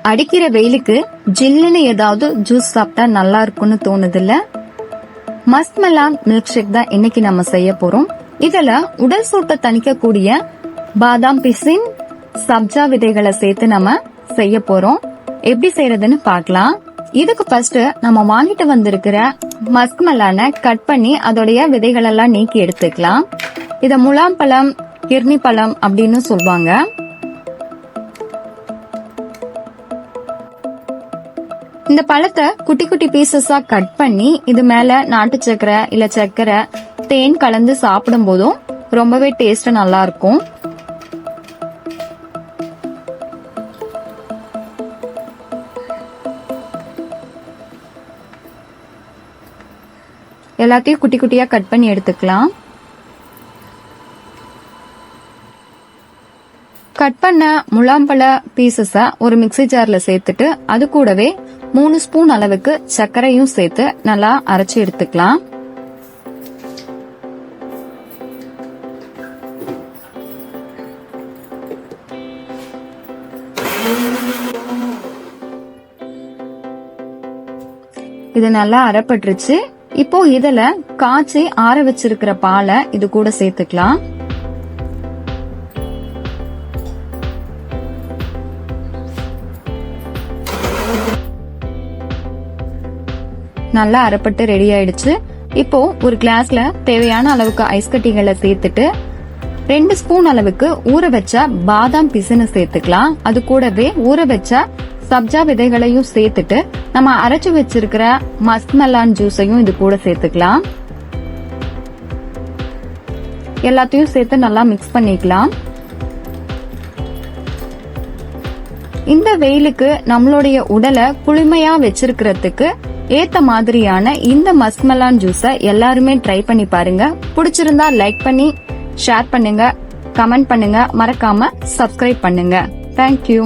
அடிக்கிற வெயிலுக்கு ஜில்லுன்னு ஏதாவது ஜூஸ் சாப்பிட்டா நல்லா இருக்கும்னு தோணுதுல்ல? மஸ்க் மெலான் மில்க் ஷேக் தான் இன்னைக்கு நம்ம செய்ய போறோம். இதுல உடல் சூட்டை தணிக்கக்கூடிய பாதாம் பிசின், சப்ஜா விதைகளை சேர்த்து நம்ம செய்ய போறோம். எப்படி செய்யறதுன்னு பார்க்கலாம். இதுக்கு ஃபர்ஸ்ட் நம்ம வாங்கிட்டு வந்திருக்கிற மஸ்க் மெலானை கட் பண்ணி அதோடைய விதைகள் எல்லாம் நீக்கி எடுத்துக்கலாம். இத முலாம் பழம், கிர்னி பழம் அப்படின்னு சொல்லுவாங்க. இந்த பழத்தை குட்டி குட்டி பீசஸா கட் பண்ணி இது மேல நாட்டு சக்கரை இல்ல சக்கரை, தேன் கலந்து சாப்பிடும் போதும் ரொம்பவே டேஸ்ட் நல்லா இருக்கும். எல்லாத்தையும் குட்டி குட்டியா கட் பண்ணி எடுத்துக்கலாம். கட் பண்ண முலாம்பழ பீசஸ ஒரு மிக்ஸி ஜார்ல சேர்த்துட்டு அது கூடவே 3 ஸ்பூன் அளவுக்கு சர்க்கரையும் சேர்த்து நல்லா அரைச்சு எடுத்துக்கலாம். இது நல்லா அரைப்பட்டுருச்சு. இப்போ இதுல காய்ச்சி ஆற வச்சிருக்கிற பாலை இது கூட சேர்த்துக்கலாம். நல்லா அரைப்பட்டு ரெடி ஆயிடுச்சு. இப்போ ஒரு கிளாஸ்ல தேவையான அளவுக்கு ஐஸ் கட்டிகளை சேர்த்துட்டு 2 ஸ்பூன் அளவுக்கு ஊற வச்ச பாதாம் பிசினை சேர்த்துக்கலாம். அது கூடவே ஊற வச்ச சப்ஜா விதைகளையும் சேர்த்துட்டு நம்ம அரைச்சு வச்சிருக்கிற மஸ்க் மெலான் ஜூஸையும் இது கூட சேர்த்துக்கலாம். எல்லாத்தையும் சேர்த்து நல்லா மிக்ஸ் பண்ணிக்கலாம். இந்த வெயிலுக்கு நம்மளுடைய உடலை குளுமையா வச்சிருக்கிறதுக்கு ஏத்த மாதிரியான இந்த மஸ்க் மெலான் ஜூஸை எல்லாருமே ட்ரை பண்ணி பாருங்க. பிடிச்சிருந்தா லைக் பண்ணி ஷேர் பண்ணுங்க, கமெண்ட் பண்ணுங்க, மறக்காம சப்ஸ்கிரைப் பண்ணுங்க. தேங்க்யூ.